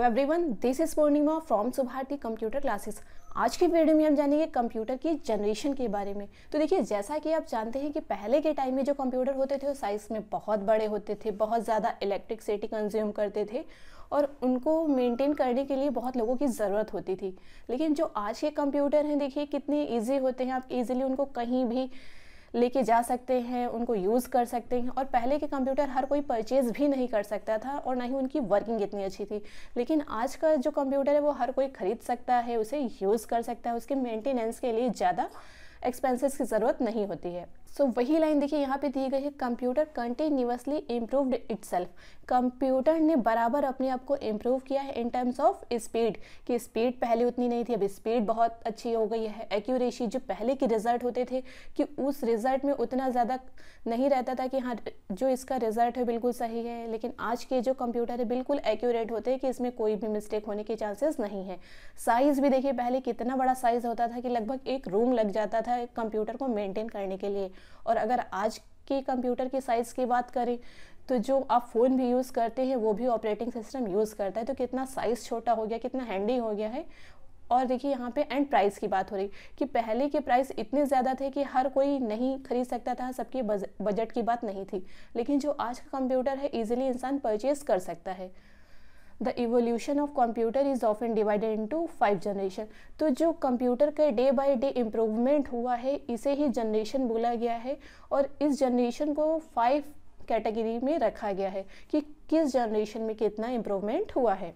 Hello everyone, this is Purnima from Subharti computer classes. आज की video में हम जानेंगे कंप्यूटर की जनरेशन के बारे में। तो देखिए, जैसा कि आप जानते हैं कि पहले के टाइम में जो कंप्यूटर होते थे वो साइज़ में बहुत बड़े होते थे, बहुत ज़्यादा इलेक्ट्रिसिटी कंज्यूम करते थे और उनको मेंटेन करने के लिए बहुत लोगों की ज़रूरत होती थी। लेकिन जो आज के कंप्यूटर हैं, देखिए कितने ईजी होते हैं, आप इजीली उनको कहीं भी लेके जा सकते हैं, उनको यूज़ कर सकते हैं। और पहले के कंप्यूटर हर कोई परचेज़ भी नहीं कर सकता था और ना ही उनकी वर्किंग इतनी अच्छी थी। लेकिन आज का जो कंप्यूटर है वो हर कोई ख़रीद सकता है, उसे यूज़ कर सकता है, उसके मेंटेनेंस के लिए ज़्यादा एक्सपेंसेस की ज़रूरत नहीं होती है। सो वही लाइन देखिए यहाँ पे दी गई है, computer continuously improved itself. Computer ने बराबर अपने आप को इम्प्रूव किया है इन टर्म्स ऑफ स्पीड, कि स्पीड पहले उतनी नहीं थी, अब स्पीड बहुत अच्छी हो गई है। एक्यूरेसी, जो पहले के रिजल्ट होते थे कि उस रिजल्ट में उतना ज़्यादा नहीं रहता था कि हाँ जो इसका रिजल्ट है बिल्कुल सही है, लेकिन आज के जो कंप्यूटर है बिल्कुल एक्यूरेट होते हैं कि इसमें कोई भी मिस्टेक होने के चांसेस नहीं है। साइज़ भी देखिए, पहले कितना बड़ा साइज़ होता था कि लगभग एक रूम लग जाता था एक कंप्यूटर को मेंटेन करने के लिए। और अगर आज के कंप्यूटर की साइज़ की बात करें तो जो आप फ़ोन भी यूज़ करते हैं वो भी ऑपरेटिंग सिस्टम यूज़ करता है, तो कितना साइज़ छोटा हो गया, कितना हैंडी हो गया है। और देखिए यहाँ पे एंड प्राइस की बात हो रही कि पहले के प्राइस इतने ज़्यादा थे कि हर कोई नहीं खरीद सकता था, सबके बजट की बात नहीं थी। लेकिन जो आज का कंप्यूटर है ईजिली इंसान परचेज कर सकता है। The evolution of computer is often divided into 5 generation. तो जो कंप्यूटर का डे बाय डे इम्प्रूवमेंट हुआ है इसे ही जनरेशन बोला गया है। और इस जनरेशन को 5 कैटेगरी में रखा गया है कि किस जनरेशन में कितना इम्प्रूवमेंट हुआ है।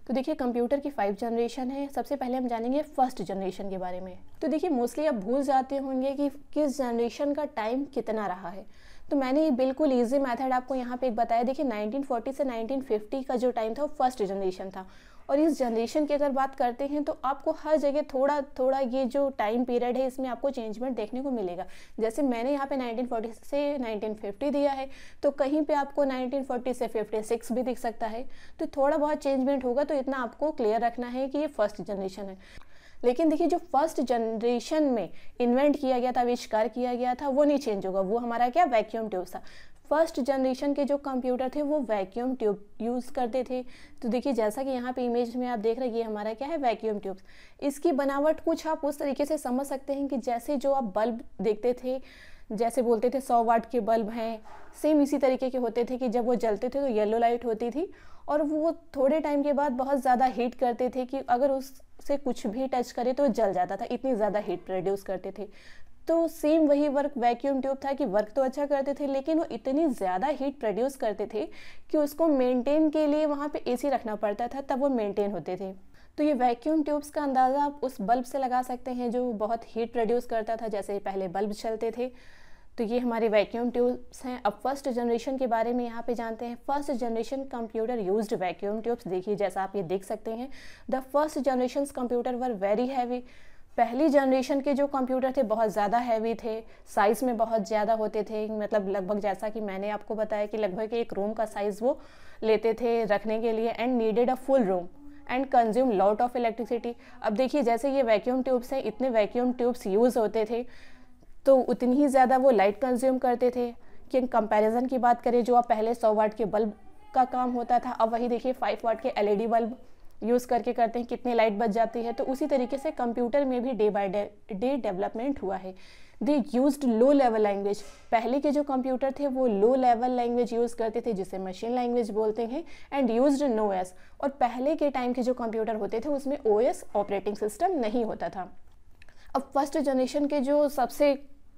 तो देखिए, कंप्यूटर की 5 जनरेशन है। सबसे पहले हम जानेंगे फर्स्ट जनरेशन के बारे में। तो देखिए, मोस्टली आप भूल जाते होंगे कि किस जनरेशन का टाइम कितना रहा है। तो मैंने बिल्कुल इजी मेथड आपको यहाँ पे एक बताया। देखिए, 1940 से 1950 का जो टाइम था वो फर्स्ट जनरेशन था। और इस जनरेशन की अगर बात करते हैं तो आपको हर जगह थोड़ा थोड़ा ये जो टाइम पीरियड है इसमें आपको चेंजमेंट देखने को मिलेगा। जैसे मैंने यहाँ पे 1940 से 1950 दिया है, तो कहीं पे आपको 1940 से 56 भी दिख सकता है। तो थोड़ा बहुत चेंजमेंट होगा, तो इतना आपको क्लियर रखना है कि ये फर्स्ट जनरेशन है। लेकिन देखिए, जो फर्स्ट जनरेशन में इन्वेंट किया गया था, आविष्कार किया गया था, वो नहीं चेंज होगा। वो हमारा क्या, वैक्यूम ट्यूब था। फर्स्ट जनरेशन के जो कंप्यूटर थे वो वैक्यूम ट्यूब यूज़ करते थे। तो देखिए, जैसा कि यहाँ पे इमेज में आप देख रहे हैं, ये हमारा क्या है, वैक्यूम ट्यूब्स। इसकी बनावट कुछ आप उस तरीके से समझ सकते हैं कि जैसे जो आप बल्ब देखते थे, जैसे बोलते थे 100 वाट के बल्ब हैं, सेम इसी तरीके के होते थे कि जब वो जलते थे तो येलो लाइट होती थी और वो थोड़े टाइम के बाद बहुत ज़्यादा हीट करते थे कि अगर उससे कुछ भी टच करे तो जल जाता था, इतनी ज़्यादा हीट प्रोड्यूस करते थे। तो सेम वही वर्क वैक्यूम ट्यूब था कि वर्क तो अच्छा करते थे, लेकिन वो इतनी ज़्यादा हीट प्रोड्यूस करते थे कि उसको मेंटेन के लिए वहाँ पे एसी रखना पड़ता था, तब वो मेंटेन होते थे। तो ये वैक्यूम ट्यूब्स का अंदाज़ा आप उस बल्ब से लगा सकते हैं जो बहुत हीट प्रोड्यूस करता था, जैसे पहले बल्ब चलते थे। तो ये हमारे वैक्यूम ट्यूब्स हैं। अब फर्स्ट जनरेशन के बारे में यहाँ पे जानते हैं। First generation computer used vacuum tubes. देखिए, जैसा आप ये देख सकते हैं, the first generation computer were very heavy. पहली जनरेशन के जो कंप्यूटर थे बहुत ज़्यादा हैवी थे, साइज़ में बहुत ज़्यादा होते थे। मतलब लगभग जैसा कि मैंने आपको बताया कि लगभग एक रूम का साइज़ वो लेते थे रखने के लिए, and needed a full room and consume lot of electricity. अब देखिए, जैसे ये वैक्यूम ट्यूब्स हैं, इतने वैक्यूम ट्यूब्स यूज़ होते थे तो उतनी ही ज़्यादा वो लाइट कंज्यूम करते थे। कि कंपैरिजन की बात करें, जो आप पहले 100 वाट के बल्ब का काम होता था, अब वही देखिए 5 वाट के एलईडी बल्ब यूज़ करके करते हैं, कितनी लाइट बच जाती है। तो उसी तरीके से कंप्यूटर में भी डे बाय डे डेवलपमेंट हुआ है। They used low level language. पहले के जो कंप्यूटर थे वो लो लेवल लैंग्वेज यूज़ करते थे, जिसे मशीन लैंग्वेज बोलते हैं, एंड यूज्ड नो एस। और पहले के टाइम के जो कंप्यूटर होते थे उसमें ओएस ऑपरेटिंग सिस्टम नहीं होता था। अब फर्स्ट जनरेशन के जो सबसे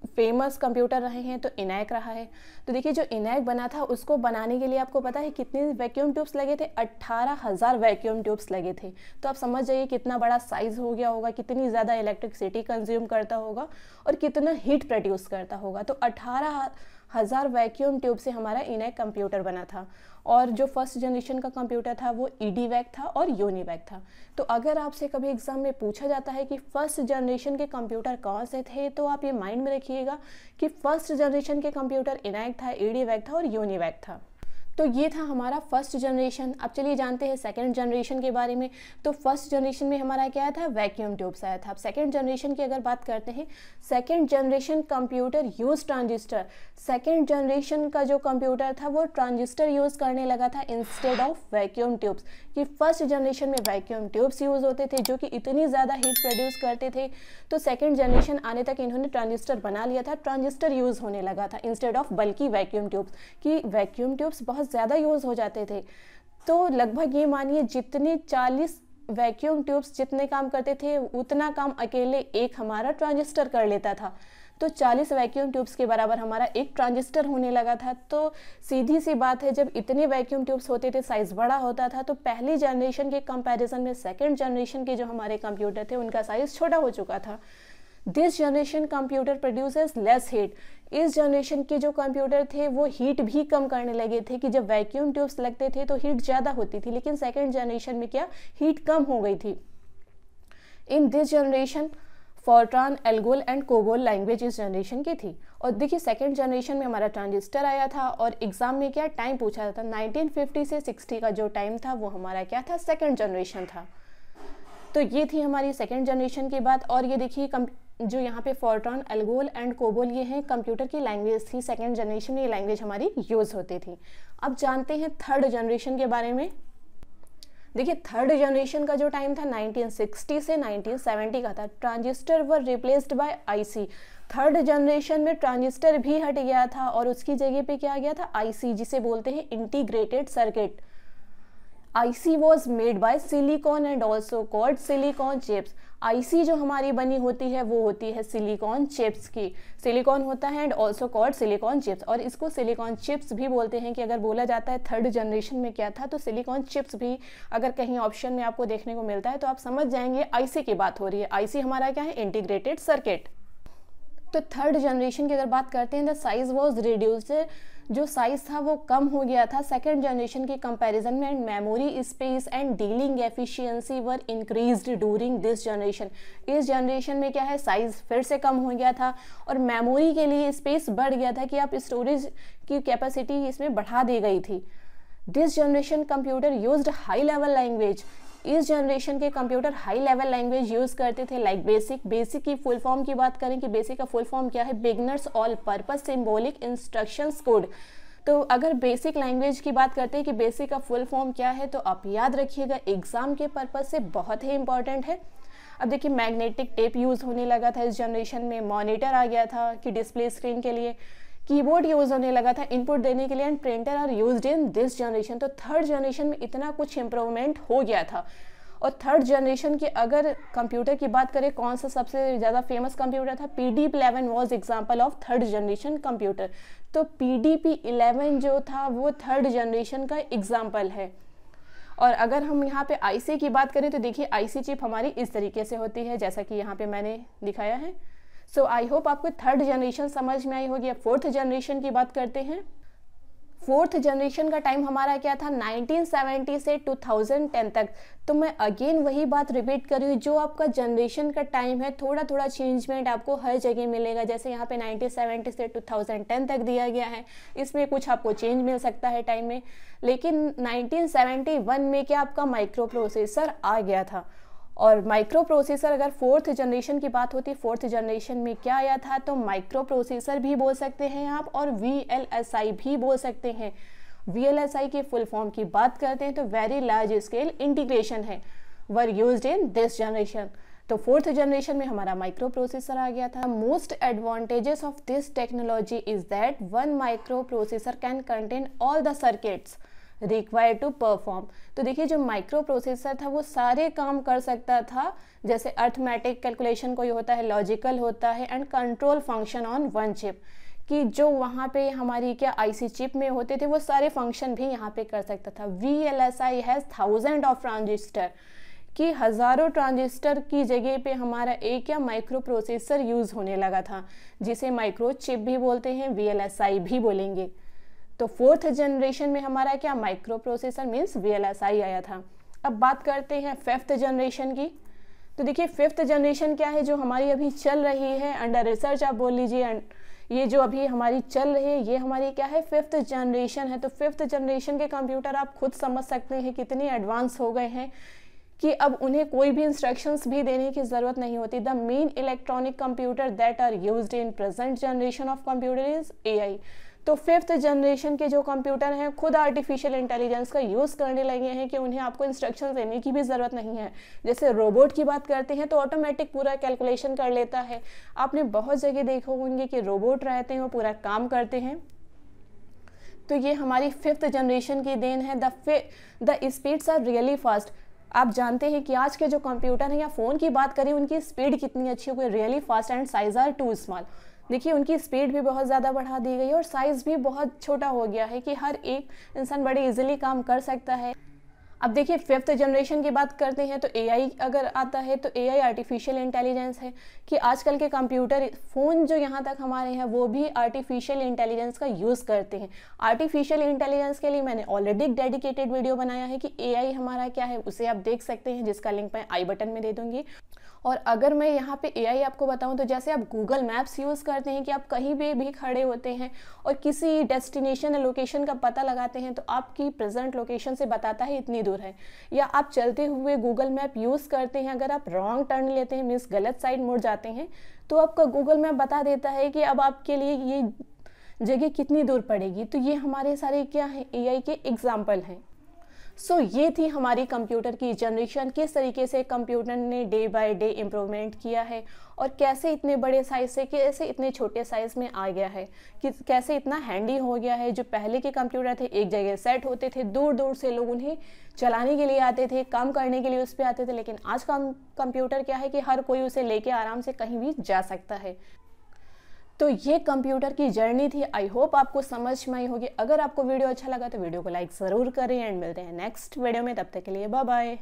फेमस कंप्यूटर रहे हैं तो इनैक रहा है। तो देखिए, जो इनैक बना था उसको बनाने के लिए आपको पता है कितने वैक्यूम ट्यूब्स लगे थे, 18,000 वैक्यूम ट्यूब्स लगे थे। तो आप समझ जाइए कितना बड़ा साइज़ हो गया होगा, कितनी ज़्यादा इलेक्ट्रिसिटी कंज्यूम करता होगा और कितना हीट प्रोड्यूस करता होगा। तो 18,000 वैक्यूम ट्यूब से हमारा इनैक कंप्यूटर बना था। और जो फर्स्ट जनरेशन का कंप्यूटर था वो ईडीवैक था और यूनिवैक था। तो अगर आपसे कभी एग्जाम में पूछा जाता है कि फर्स्ट जनरेशन के कंप्यूटर कौन से थे, तो आप ये माइंड में रखिएगा कि फर्स्ट जनरेशन के कंप्यूटर इनैक था, ईडीवैक था और यूनिवैक था। तो ये था हमारा फर्स्ट जनरेशन। अब चलिए जानते हैं सेकंड जनरेशन के बारे में। तो फर्स्ट जनरेशन में हमारा क्या था, वैक्यूम ट्यूब्स आया था। अब सेकंड जनरेशन की अगर बात करते हैं, second generation computer use transistor. Second generation का जो कंप्यूटर था वो ट्रांजिस्टर यूज करने लगा था इंस्टेड ऑफ वैक्यूम ट्यूब्स। कि फर्स्ट जनरेशन में वैक्यूम ट्यूब्स यूज होते थे जो कि इतनी ज़्यादा हीट प्रोड्यूस करते थे, तो सेकेंड जनरेशन आने तक इन्होंने ट्रांजिस्टर बना लिया था, ट्रांजिस्टर यूज़ होने लगा था इंस्टेड ऑफ बल्कि वैक्यूम ट्यूब्स। कि वैक्यूम ट्यूब्स बहुत ज़्यादा यूज़ हो जाते थे, तो लगभग ये मानिए जितने 40 वैक्यूम ट्यूब्स जितने काम करते थे उतना काम अकेले एक हमारा ट्रांजिस्टर कर लेता था। तो 40 वैक्यूम ट्यूब्स के बराबर हमारा एक ट्रांजिस्टर होने लगा था। तो सीधी सी बात है, जब इतने वैक्यूम ट्यूब्स होते थे, साइज़ बड़ा होता था, तो पहली जनरेशन के कंपैरिजन में सेकंड जनरेशन के जो हमारे कंप्यूटर थे उनका साइज़ छोटा हो चुका था। This generation computer produces less heat. इस जनरेशन के जो कंप्यूटर थे वो हीट भी कम करने लगे थे, कि जब वैक्यूम ट्यूब्स लगते थे तो हीट ज़्यादा होती थी, लेकिन सेकेंड जनरेशन में क्या, हीट कम हो गई थी। इन this generation Fortran, ALGOL and COBOL language इस जनरेशन की थी। और देखिए सेकेंड जनरेशन में हमारा ट्रांजिस्टर आया था, और एग्जाम में क्या टाइम पूछा था, 1950 से 60 का जो टाइम था वो हमारा क्या था, सेकेंड जनरेशन था। तो ये थी हमारी सेकेंड जनरेशन की बात। और ये देखिए जो यहाँ पे फोर्ट्रान, एल्गोल एंड कोबोल ये हैं कंप्यूटर की लैंग्वेज थी। सेकेंड जनरेशन में ये लैंग्वेज हमारी यूज़ होती थी। अब जानते हैं थर्ड जनरेशन के बारे में। देखिए थर्ड जनरेशन का जो टाइम था 1960 से 1970 का था। Transistor were replaced by IC. Third generation में ट्रांजिस्टर भी हट गया था और उसकी जगह पे क्या आ गया था, आईसी, जिसे बोलते हैं integrated circuit. IC was made by silicon and also called silicon chips. IC जो हमारी बनी होती है वो होती है सिलिकॉन चिप्स की। सिलिकॉन होता है and also called silicon chips, और इसको सिलिकॉन चिप्स भी बोलते हैं। कि अगर बोला जाता है थर्ड जनरेशन में क्या था, तो सिलिकॉन चिप्स भी अगर कहीं ऑप्शन में आपको देखने को मिलता है तो आप समझ जाएंगे आईसी की बात हो रही है। आईसी हमारा क्या है, इंटीग्रेटेड सर्किट। तो थर्ड जनरेशन की अगर बात करते हैं, द साइज वॉज रिड्यूस्ड। जो साइज था वो कम हो गया था सेकेंड जनरेशन के कंपैरिजन में, and memory space and dealing efficiency were increased during this generation. इस जनरेशन में क्या है, साइज फिर से कम हो गया था और मेमोरी के लिए स्पेस बढ़ गया था, कि आप स्टोरेज की कैपेसिटी इसमें बढ़ा दी गई थी। This generation computer used high level language. इस जनरेशन के computer high level language use करते थे, लाइक बेसिक। बेसिक की फुल फॉर्म की बात करें कि बेसिक का फुल फॉर्म क्या है, beginners all purpose symbolic instructions code. तो अगर बेसिक लैंग्वेज की बात करते हैं कि बेसिक का फुल फॉर्म क्या है, तो आप याद रखिएगा, एग्जाम के पर्पज से बहुत ही इंपॉर्टेंट है। अब देखिए मैग्नेटिक टेप यूज़ होने लगा था इस जनरेशन में, मॉनिटर आ गया था कि डिस्प्ले स्क्रीन के लिए, कीबोर्ड यूज़ होने लगा था इनपुट देने के लिए, and printer are used in this generation. तो थर्ड जनरेशन में इतना कुछ इम्प्रूवमेंट हो गया था। और थर्ड जनरेशन की अगर कंप्यूटर की बात करें, कौन सा सबसे ज़्यादा फेमस कंप्यूटर था, PDP-11 was example of third generation computer. तो PDP-11 जो था वो थर्ड जनरेशन का एग्जाम्पल है। और अगर हम यहाँ पे आईसी की बात करें तो देखिए आईसी चिप हमारी इस तरीके से होती है, जैसा कि यहाँ पे मैंने दिखाया है। सो आई होप आपको थर्ड जनरेशन समझ में आई होगी। अब फोर्थ जनरेशन की बात करते हैं। फोर्थ जनरेशन का टाइम हमारा क्या था, 1970 से 2010 तक। तो मैं अगेन वही बात रिपीट कर रही हूँ, जो आपका जनरेशन का टाइम है थोड़ा थोड़ा चेंजमेंट आपको हर जगह मिलेगा। जैसे यहाँ पे 1970 से 2010 तक दिया गया है, इसमें कुछ आपको चेंज मिल सकता है टाइम में। लेकिन 1971 में क्या आपका माइक्रो प्रोसेसर आ गया था। और माइक्रो प्रोसेसर अगर फोर्थ जनरेशन की बात होती है, फोर्थ जनरेशन में क्या आया था, तो माइक्रो प्रोसेसर भी बोल सकते हैं आप, और VLSI भी बोल सकते हैं। VLSI के फुल फॉर्म की बात करते हैं तो वेरी लार्ज स्केल इंटीग्रेशन है, were used in this generation. तो फोर्थ जनरेशन में हमारा माइक्रो प्रोसेसर आ गया था। Most advantages of this technology is that one microprocessor can contain all the circuits required to perform. तो देखिए जो माइक्रो प्रोसेसर था वो सारे काम कर सकता था, जैसे अर्थमेटिक कैलकुलेशन कोई होता है, लॉजिकल होता है, and control function on one chip. कि जो वहाँ पे हमारी क्या आईसी चिप में होते थे वो सारे फंक्शन भी यहाँ पे कर सकता था। VLSI हैज़ 1000 ऑफ ट्रांजिस्टर, कि हज़ारों ट्रांजिस्टर की जगह पे हमारा एक या माइक्रो प्रोसेसर यूज़ होने लगा था, जिसे माइक्रो चिप भी बोलते हैं, VLSI भी बोलेंगे। तो फोर्थ जनरेशन में हमारा क्या, माइक्रो प्रोसेसर मीन्स VLSI आया था। अब बात करते हैं फिफ्थ जनरेशन की। तो देखिए फिफ्थ जनरेशन क्या है, जो हमारी अभी चल रही है, अंडर रिसर्च आप बोल लीजिए, ये जो अभी हमारी चल रही है ये हमारी क्या है, 5th जनरेशन है। तो 5th जनरेशन के कंप्यूटर आप खुद समझ सकते हैं कितने एडवांस हो गए हैं कि अब उन्हें कोई भी इंस्ट्रक्शंस भी देने की ज़रूरत नहीं होती। The main electronic computer that are used in present generation of computer is AI. तो 5th जनरेशन के जो कंप्यूटर हैं खुद आर्टिफिशियल इंटेलिजेंस का यूज़ करने लगे हैं कि उन्हें आपको इंस्ट्रक्शन देने की भी ज़रूरत नहीं है। जैसे रोबोट की बात करते हैं तो ऑटोमेटिक पूरा कैलकुलेशन कर लेता है। आपने बहुत जगह देखा होंगे कि रोबोट रहते हैं वो पूरा काम करते हैं। तो ये हमारी 5th जनरेशन की देन है। The speeds are really fast. आप जानते हैं कि आज के जो कंप्यूटर हैं या फ़ोन की बात करें उनकी स्पीड कितनी अच्छी हो गई, really fast and size are too small. देखिए उनकी स्पीड भी बहुत ज़्यादा बढ़ा दी गई है और साइज़ भी बहुत छोटा हो गया है कि हर एक इंसान बड़े इजीली काम कर सकता है। अब देखिए 5th जनरेशन की बात करते हैं तो एआई अगर आता है तो एआई आर्टिफिशियल इंटेलिजेंस है कि आजकल के कंप्यूटर फ़ोन जो यहाँ तक हमारे हैं वो भी आर्टिफिशियल इंटेलिजेंस का यूज़ करते हैं। आर्टिफिशियल इंटेलिजेंस के लिए मैंने ऑलरेडी एक डेडिकेटेड वीडियो बनाया है कि एआई हमारा क्या है, उसे आप देख सकते हैं, जिसका लिंक मैं आई बटन में दे दूँगी। और अगर मैं यहाँ पे एआई आपको बताऊँ तो जैसे आप गूगल मैप्स यूज़ करते हैं कि आप कहीं भी खड़े होते हैं और किसी डेस्टिनेशन या लोकेशन का पता लगाते हैं तो आपकी प्रेजेंट लोकेशन से बताता है इतनी दूर है। या आप चलते हुए गूगल मैप यूज़ करते हैं, अगर आप रॉन्ग टर्न लेते हैं मीन्स गलत साइड मुड़ जाते हैं तो आपका गूगल मैप बता देता है कि अब आपके लिए ये जगह कितनी दूर पड़ेगी। तो ये हमारे सारे क्या हैं, एआई के एग्जाम्पल हैं। सो ये थी हमारी कंप्यूटर की जनरेशन, किस तरीके से कंप्यूटर ने डे बाय डे इम्प्रूवमेंट किया है और कैसे इतने बड़े साइज़ से कैसे इतने छोटे साइज़ में आ गया है, कि कैसे इतना हैंडी हो गया है। जो पहले के कंप्यूटर थे एक जगह सेट होते थे, दूर दूर से लोग उन्हें चलाने के लिए आते थे, काम करने के लिए उस पर आते थे, लेकिन आज का कंप्यूटर क्या है कि हर कोई उसे लेके आराम से कहीं भी जा सकता है। तो ये कंप्यूटर की जर्नी थी। आई होप आपको समझ में आई होगी। अगर आपको वीडियो अच्छा लगा तो वीडियो को लाइक ज़रूर करें एंड मिलते हैं नेक्स्ट वीडियो में। तब तक के लिए बाय बाय।